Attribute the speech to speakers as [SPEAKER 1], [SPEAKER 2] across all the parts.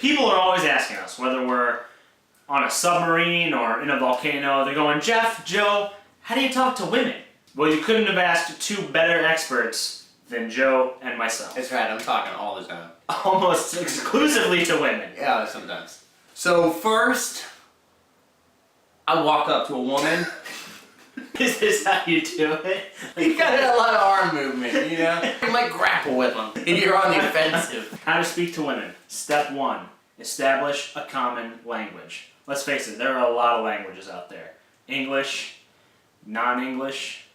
[SPEAKER 1] People are always asking us, whether we're on a submarine or in a volcano, they're going, Jeff, Joe, how do you talk to women? Well, you couldn't have asked two better experts than Joe and myself.
[SPEAKER 2] That's right, I'm talking all the time.
[SPEAKER 1] Almost exclusively to women.
[SPEAKER 2] Yeah, sometimes. So first, I walk up to a woman.
[SPEAKER 1] Is this how you do it?
[SPEAKER 2] You got a lot of arm movement, you know? You might grapple with them, and you're on the offensive.
[SPEAKER 1] How to speak to women. Step 1, establish a common language. Let's face it, there are a lot of languages out there. English, non-English,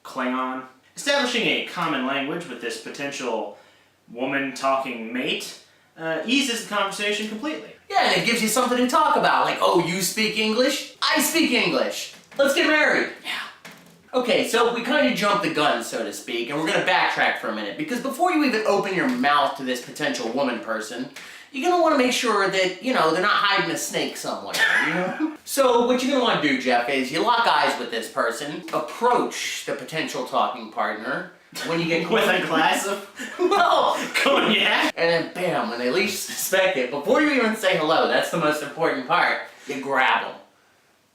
[SPEAKER 1] Klingon. Establishing a common language with this potential woman-talking mate eases the conversation completely.
[SPEAKER 2] Yeah, and it gives you something to talk about, like, oh, you speak English? I speak English. Let's get married. Yeah. Okay, so we kind of jumped the gun, so to speak, and we're going to backtrack for a minute, because before you even open your mouth to this potential woman person, you're going to want to make sure that, you know, they're not hiding a snake somewhere, you know? So what you're going to want to do, Jeff, is you lock eyes with this person, approach the potential talking partner, when you get
[SPEAKER 1] with a glass of
[SPEAKER 2] well,
[SPEAKER 1] cognac,
[SPEAKER 2] and then bam, when they least suspect it, before you even say hello, that's the most important part, you grab them.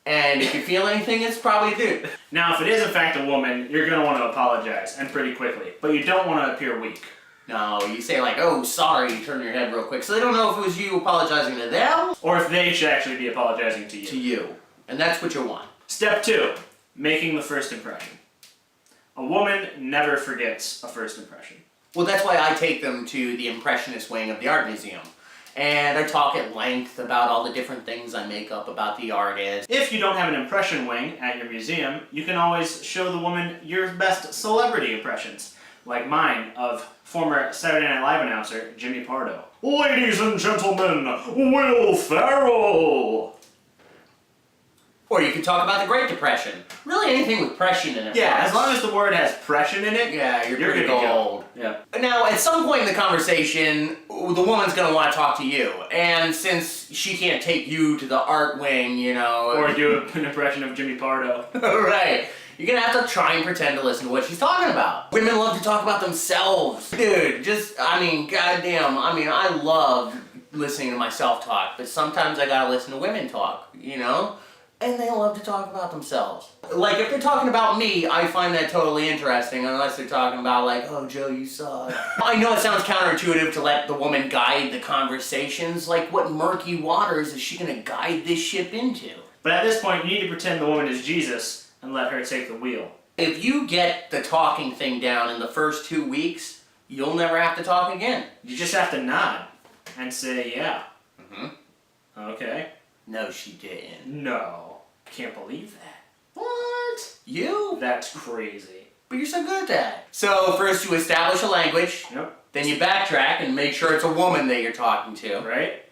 [SPEAKER 2] And if you feel anything, it's probably a dude.
[SPEAKER 1] Now, if it is in fact a woman, you're going to want to apologize, and pretty quickly. But you don't want to appear weak.
[SPEAKER 2] No, you say like, oh, sorry, you turn your head real quick. So they don't know if it was you apologizing to them.
[SPEAKER 1] Or if they should actually be apologizing to you.
[SPEAKER 2] To you. And that's what you want.
[SPEAKER 1] Step 2, making the first impression. A woman never forgets a first impression.
[SPEAKER 2] Well, that's why I take them to the Impressionist wing of the art museum. And I talk at length about all the different things I make up about the artist.
[SPEAKER 1] If you don't have an impression wing at your museum, you can always show the woman your best celebrity impressions, like mine of former Saturday Night Live announcer Jimmy Pardo. Ladies and gentlemen, Will Ferrell!
[SPEAKER 2] Or you could talk about the Great Depression. Really anything with pression in it.
[SPEAKER 1] Yeah,
[SPEAKER 2] folks.
[SPEAKER 1] as long as the word has pression in it,
[SPEAKER 2] yeah, you're pretty
[SPEAKER 1] good to
[SPEAKER 2] gold.
[SPEAKER 1] go. Yeah.
[SPEAKER 2] Now, at some point in the conversation, the woman's going to want to talk to you. And since she can't take you to the art wing, you know...
[SPEAKER 1] Or do an impression of Jimmy Pardo.
[SPEAKER 2] Right. You're going to have to try and pretend to listen to what she's talking about. Women love to talk about themselves. Dude, goddamn. I love listening to myself talk, but sometimes I gotta listen to women talk, you know? And they love to talk about themselves. Like, if they're talking about me, I find that totally interesting, unless they're talking about, like, oh, Joe, you suck. I know it sounds counterintuitive to let the woman guide the conversations. Like, what murky waters is she gonna guide this ship into?
[SPEAKER 1] But at this point, you need to pretend the woman is Jesus and let her take the wheel.
[SPEAKER 2] If you get the talking thing down in the first 2 weeks, you'll never have to talk again.
[SPEAKER 1] You just have to nod and say, yeah.
[SPEAKER 2] Mm-hmm.
[SPEAKER 1] Okay.
[SPEAKER 2] No, she didn't.
[SPEAKER 1] No. Can't believe that. What?
[SPEAKER 2] You?
[SPEAKER 1] That's crazy.
[SPEAKER 2] But you're so good at that. So first you establish a language.
[SPEAKER 1] Yep.
[SPEAKER 2] Then you backtrack and make sure it's a woman that you're talking to.
[SPEAKER 1] Right.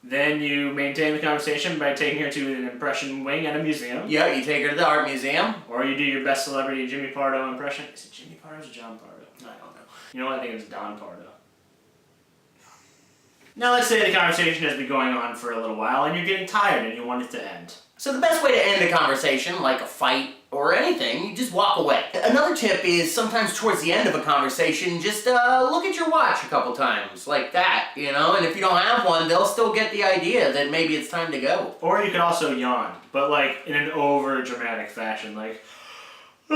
[SPEAKER 1] Then you maintain the conversation by taking her to an impression wing at a museum.
[SPEAKER 2] Yeah, you take her to the art museum.
[SPEAKER 1] Or you do your best celebrity Jimmy Pardo impression. Is it Jimmy Pardo or John Pardo?
[SPEAKER 2] I don't know.
[SPEAKER 1] You know what? I think it's Don Pardo. Now let's say the conversation has been going on for a little while and you're getting tired and you want it to end.
[SPEAKER 2] So the best way to end a conversation, like a fight or anything, you just walk away. Another tip is sometimes towards the end of a conversation, just look at your watch a couple times, like that, you know? And if you don't have one, they'll still get the idea that maybe it's time to go.
[SPEAKER 1] Or you could also yawn, but like in an over-dramatic fashion, like... I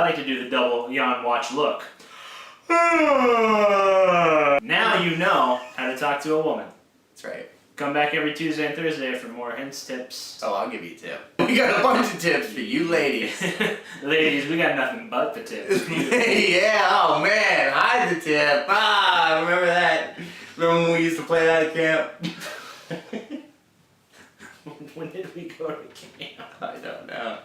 [SPEAKER 1] like to do the double yawn watch look. Now you know how to talk to a woman.
[SPEAKER 2] That's right.
[SPEAKER 1] Come back every Tuesday and Thursday for more hints, tips.
[SPEAKER 2] Oh, I'll give you a tip. We got a bunch of tips for you ladies.
[SPEAKER 1] Ladies, we got nothing but the tips.
[SPEAKER 2] Yeah, oh man, hide the tip. Ah, remember that? Remember when we used to play that at camp?
[SPEAKER 1] When did we go to camp?
[SPEAKER 2] I don't know.